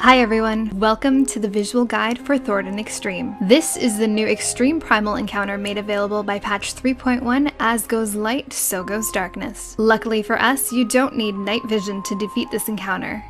Hi everyone, welcome to the visual guide for Thordan Extreme. This is the new Extreme Primal encounter made available by patch 3.1. As goes light, so goes darkness. Luckily for us, you don't need night vision to defeat this encounter.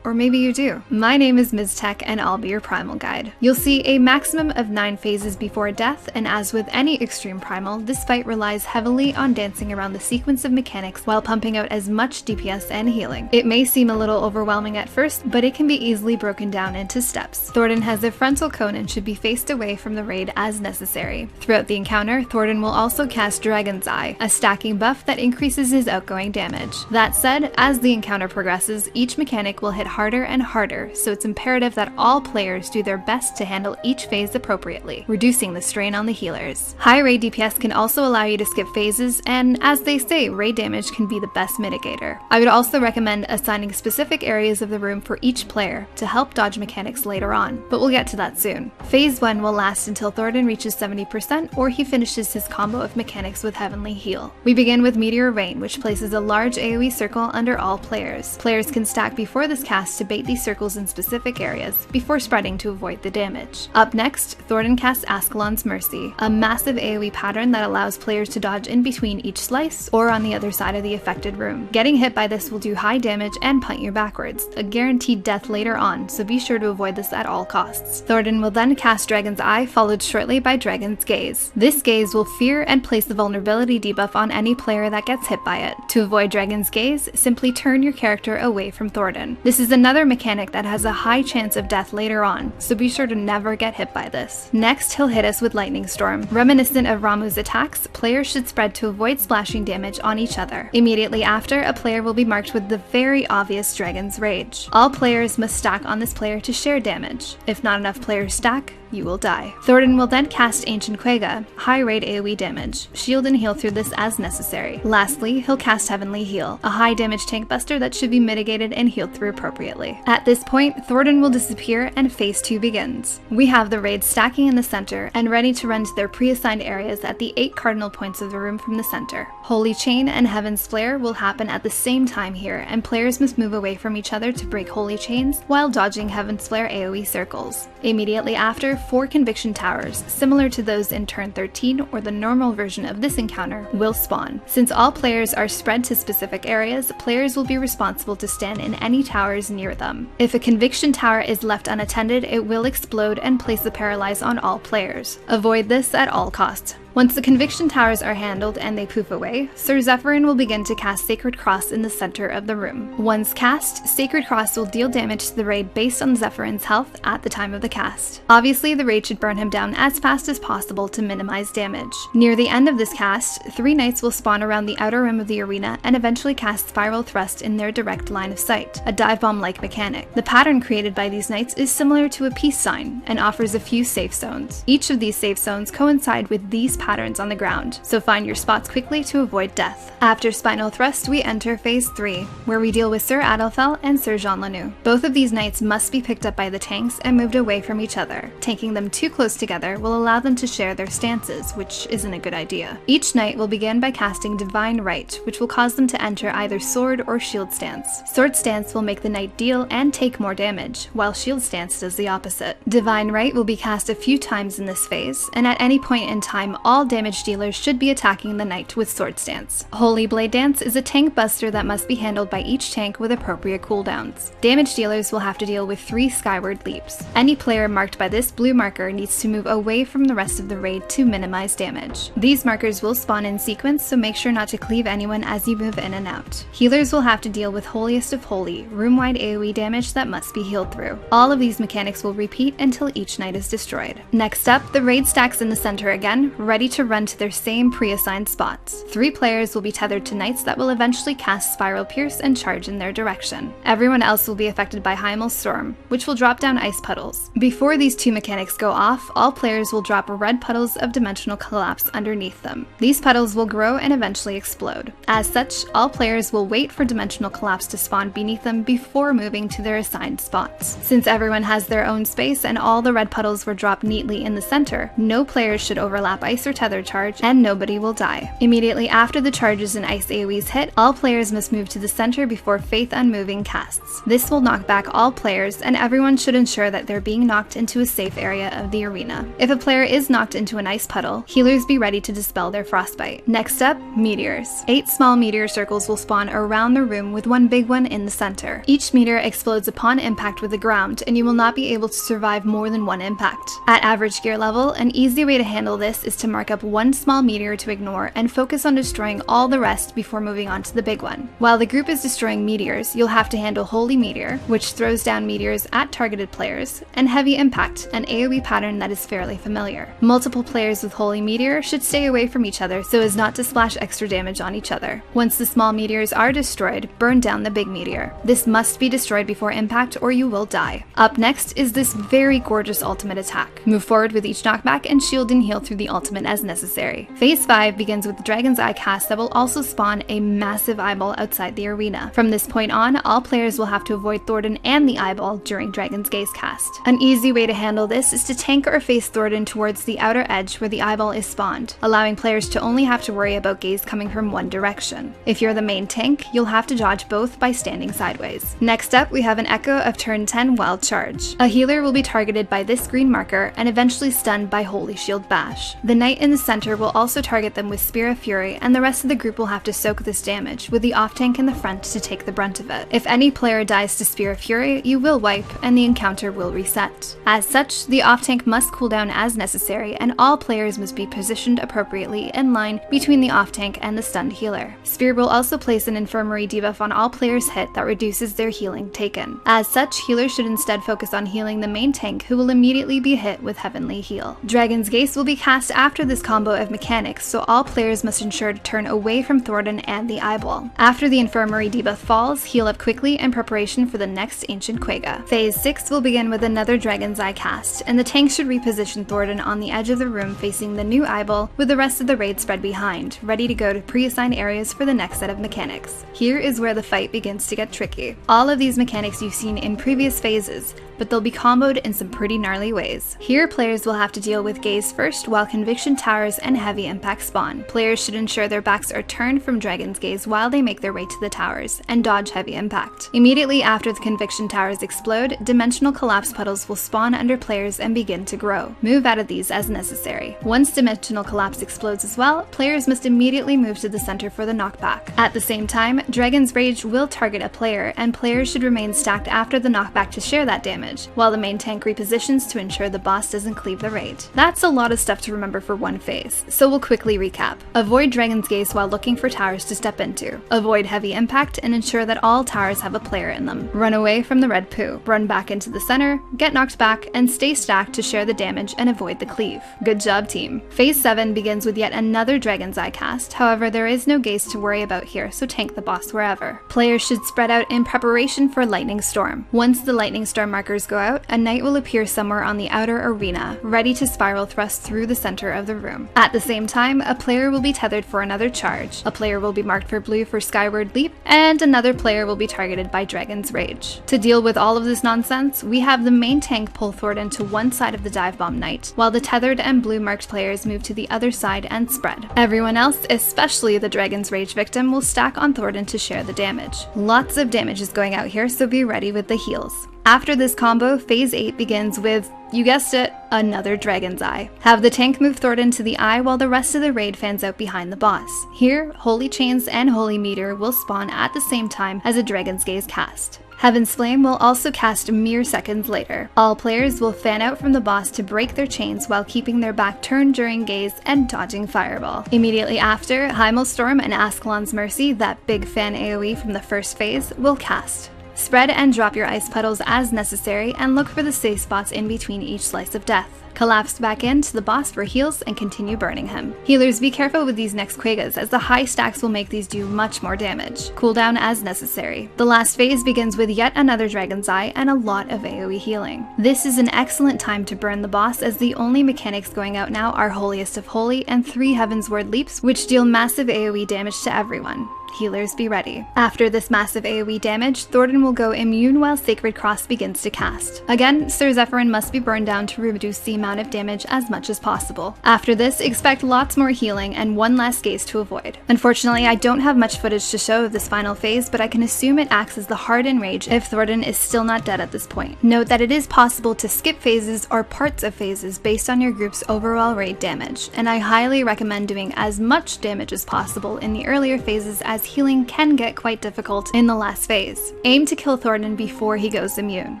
Or maybe you do. My name is Ms. Tech and I'll be your Primal guide. You'll see a maximum of 9 phases before death, and as with any Extreme Primal, this fight relies heavily on dancing around the sequence of mechanics while pumping out as much DPS and healing. It may seem a little overwhelming at first, but it can be easily broken down into steps. Thordan has a frontal cone and should be faced away from the raid as necessary. Throughout the encounter, Thordan will also cast Dragon's Eye, a stacking buff that increases his outgoing damage. That said, as the encounter progresses, each mechanic will hit harder and harder, so it's imperative that all players do their best to handle each phase appropriately, reducing the strain on the healers. High raid DPS can also allow you to skip phases, and as they say, raid damage can be the best mitigator. I would also recommend assigning specific areas of the room for each player to help dodge mechanics later on, but we'll get to that soon. Phase 1 will last until Thordan reaches 70% or he finishes his combo of mechanics with Heavenly Heal. We begin with Meteor Rain, which places a large AoE circle under all players. Players can stack before this cast to bait these circles in specific areas before spreading to avoid the damage. Up next, Thordan casts Ascalon's Mercy, a massive AoE pattern that allows players to dodge in between each slice or on the other side of the affected room. Getting hit by this will do high damage and punt you backwards, a guaranteed death later on, so be sure to avoid this at all costs. Thordan will then cast Dragon's Eye, followed shortly by Dragon's Gaze. This gaze will fear and place the vulnerability debuff on any player that gets hit by it. To avoid Dragon's Gaze, simply turn your character away from Thordan. This is another mechanic that has a high chance of death later on, so be sure to never get hit by this. Next, he'll hit us with Lightning Storm. Reminiscent of Ramuh's attacks, players should spread to avoid splashing damage on each other. Immediately after, a player will be marked with the very obvious Dragon's Rage. All players must stack on this player to share damage. If not enough players stack, you will die. Thordan will then cast Ancient QUAGGA, high raid AoE damage. Shield and heal through this as necessary. Lastly, he'll cast Heavenly Heal, a high damage tank buster that should be mitigated and healed through appropriately. At this point, Thordan will disappear and phase 2 begins. We have the raids stacking in the center and ready to run to their pre-assigned areas at the 8 cardinal points of the room from the center. Holy Chain and Heaven's Flare will happen at the same time here, and players must move away from each other to break Holy Chains while dodging Heaven's Flare AoE circles. Immediately after, 4 Conviction Towers, similar to those in turn 13 or the normal version of this encounter, will spawn. Since all players are spread to specific areas, players will be responsible to stand in any towers near them. If a Conviction Tower is left unattended, it will explode and place the paralyze on all players. Avoid this at all costs. Once the Conviction Towers are handled and they poof away, Sir Zephyrin will begin to cast Sacred Cross in the center of the room. Once cast, Sacred Cross will deal damage to the raid based on Zephyrin's health at the time of the cast. Obviously, the raid should burn him down as fast as possible to minimize damage. Near the end of this cast, 3 knights will spawn around the outer rim of the arena and eventually cast Spiral Thrust in their direct line of sight, a dive bomb-like mechanic. The pattern created by these knights is similar to a peace sign and offers a few safe zones. Each of these safe zones coincide with these patterns on the ground, so find your spots quickly to avoid death. After Spinal Thrust, we enter Phase 3, where we deal with Sir Adelfel and Sir Jean Lanu. Both of these knights must be picked up by the tanks and moved away from each other. Taking them too close together will allow them to share their stances, which isn't a good idea. Each knight will begin by casting Divine Right, which will cause them to enter either Sword or Shield stance. Sword stance will make the knight deal and take more damage, while Shield stance does the opposite. Divine Right will be cast a few times in this phase, and at any point in time, all damage dealers should be attacking the knight with Sword stance. Holy Blade Dance is a tank buster that must be handled by each tank with appropriate cooldowns. Damage dealers will have to deal with 3 Skyward Leaps. Any player marked by this blue marker needs to move away from the rest of the raid to minimize damage. These markers will spawn in sequence, so make sure not to cleave anyone as you move in and out. Healers will have to deal with Holiest of Holy, room-wide AoE damage that must be healed through. All of these mechanics will repeat until each knight is destroyed. Next up, the raid stacks in the center again, ready to run to their same pre-assigned spots. 3 players will be tethered to knights that will eventually cast Spiral Pierce and charge in their direction. Everyone else will be affected by Hymel's Storm, which will drop down ice puddles. Before these 2 mechanics go off, all players will drop red puddles of Dimensional Collapse underneath them. These puddles will grow and eventually explode. As such, all players will wait for Dimensional Collapse to spawn beneath them before moving to their assigned spots. Since everyone has their own space and all the red puddles were dropped neatly in the center, no players should overlap ice or tether charge, and nobody will die. Immediately after the charges and ice AoEs hit, all players must move to the center before Faith Unmoving casts. This will knock back all players, and everyone should ensure that they're being knocked into a safe area of the arena. If a player is knocked into an ice puddle, healers be ready to dispel their frostbite. Next up, meteors. 8 small meteor circles will spawn around the room with one big one in the center. Each meteor explodes upon impact with the ground, and you will not be able to survive more than one impact. At average gear level, an easy way to handle this is to mark up one small meteor to ignore and focus on destroying all the rest before moving on to the big one. While the group is destroying meteors, you'll have to handle Holy Meteor, which throws down meteors at targeted players, and Heavy Impact, an AoE pattern that is fairly familiar. Multiple players with Holy Meteor should stay away from each other so as not to splash extra damage on each other. Once the small meteors are destroyed, burn down the big meteor. This must be destroyed before impact or you will die. Up next is this very gorgeous ultimate attack. Move forward with each knockback and shield and heal through the ultimate as necessary. Phase 5 begins with the Dragon's Eye cast that will also spawn a massive eyeball outside the arena. From this point on, all players will have to avoid Thordan and the eyeball during Dragon's Gaze cast. An easy way to handle this is to tank or face Thordan towards the outer edge where the eyeball is spawned, allowing players to only have to worry about gaze coming from one direction. If you're the main tank, you'll have to dodge both by standing sideways. Next up, we have an Echo of turn 10 Wild Charge. A healer will be targeted by this green marker and eventually stunned by Holy Shield Bash. The knight in the center will also target them with Spear of Fury, and the rest of the group will have to soak this damage, with the off-tank in the front to take the brunt of it. If any player dies to Spear of Fury, you will wipe, and the encounter will reset. As such, the off-tank must cool down as necessary, and all players must be positioned appropriately in line between the off-tank and the stunned healer. Spear will also place an infirmary debuff on all players hit that reduces their healing taken. As such, healers should instead focus on healing the main tank, who will immediately be hit with Heavenly Heal. Dragon's Gaze will be cast after this combo of mechanics, so all players must ensure to turn away from Thordan and the eyeball. After the infirmary debuff falls, heal up quickly in preparation for the next ancient QUAGGA. Phase 6 will begin with another Dragon's Eye cast, and the tank should reposition Thordan on the edge of the room facing the new eyeball, with the rest of the raid spread behind, ready to go to pre-assigned areas for the next set of mechanics. Here is where the fight begins to get tricky. All of these mechanics you've seen in previous phases, but they'll be comboed in some pretty gnarly ways. Here, players will have to deal with Gaze first while Conviction Towers and Heavy Impact spawn. Players should ensure their backs are turned from Dragon's Gaze while they make their way to the towers, and dodge Heavy Impact. Immediately after the Conviction Towers explode, Dimensional Collapse puddles will spawn under players and begin to grow. Move out of these as necessary. Once Dimensional Collapse explodes as well, players must immediately move to the center for the knockback. At the same time, Dragon's Rage will target a player, and players should remain stacked after the knockback to share that damage, while the main tank repositions to ensure the boss doesn't cleave the raid. That's a lot of stuff to remember for one phase, so we'll quickly recap. Avoid Dragon's Gaze while looking for towers to step into. Avoid Heavy Impact and ensure that all towers have a player in them. Run away from the red poo. Run back into the center, get knocked back, and stay stacked to share the damage and avoid the cleave. Good job, team. Phase 7 begins with yet another Dragon's Eye cast, however there is no gaze to worry about here, so tank the boss wherever. Players should spread out in preparation for Lightning Storm. Once the Lightning Storm markers go out, a knight will appear somewhere on the outer arena, ready to spiral thrust through the center of the room. At the same time, a player will be tethered for another charge, a player will be marked for blue for Skyward Leap, and another player will be targeted by Dragon's Rage. To deal with all of this nonsense, we have the main tank pull Thordan to one side of the divebomb knight, while the tethered and blue marked players move to the other side and spread. Everyone else, especially the Dragon's Rage victim, will stack on Thordan to share the damage. Lots of damage is going out here, so be ready with the heals. After this combo, Phase 8 begins with, you guessed it, another Dragon's Eye. Have the tank move Thordan to the eye while the rest of the raid fans out behind the boss. Here, Holy Chains and Holy Meteor will spawn at the same time as a Dragon's Gaze cast. Heaven's Flame will also cast mere seconds later. All players will fan out from the boss to break their chains while keeping their back turned during Gaze and dodging Fireball. Immediately after, Heimelstorm and Ascalon's Mercy, that big fan AoE from the first phase, will cast. Spread and drop your ice puddles as necessary, and look for the safe spots in between each slice of death. Collapse back into the boss for heals and continue burning him. Healers, be careful with these next QUAGGAs, as the high stacks will make these do much more damage. Cooldown as necessary. The last phase begins with yet another Dragon's Eye and a lot of AoE healing. This is an excellent time to burn the boss, as the only mechanics going out now are Holiest of Holy and 3 Heavensward Leaps, which deal massive AoE damage to everyone. healers be ready. After this massive AoE damage, Thordan will go immune while Sacred Cross begins to cast. Again, Sir Zephyrin must be burned down to reduce the amount of damage as much as possible. After this, expect lots more healing and one last gaze to avoid. Unfortunately, I don't have much footage to show of this final phase, but I can assume it acts as the Harden Rage if Thordan is still not dead at this point. Note that it is possible to skip phases or parts of phases based on your group's overall raid damage, and I highly recommend doing as much damage as possible in the earlier phases as healing can get quite difficult in the last phase. Aim to kill Thordan before he goes immune.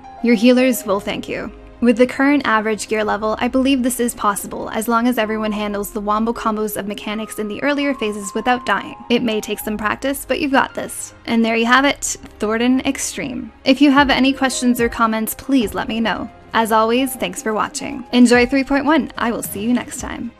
Your healers will thank you. With the current average gear level, I believe this is possible as long as everyone handles the wombo combos of mechanics in the earlier phases without dying. It may take some practice, but you've got this. And there you have it, Thordan Extreme. If you have any questions or comments, please let me know. As always, thanks for watching. Enjoy 3.1. I will see you next time.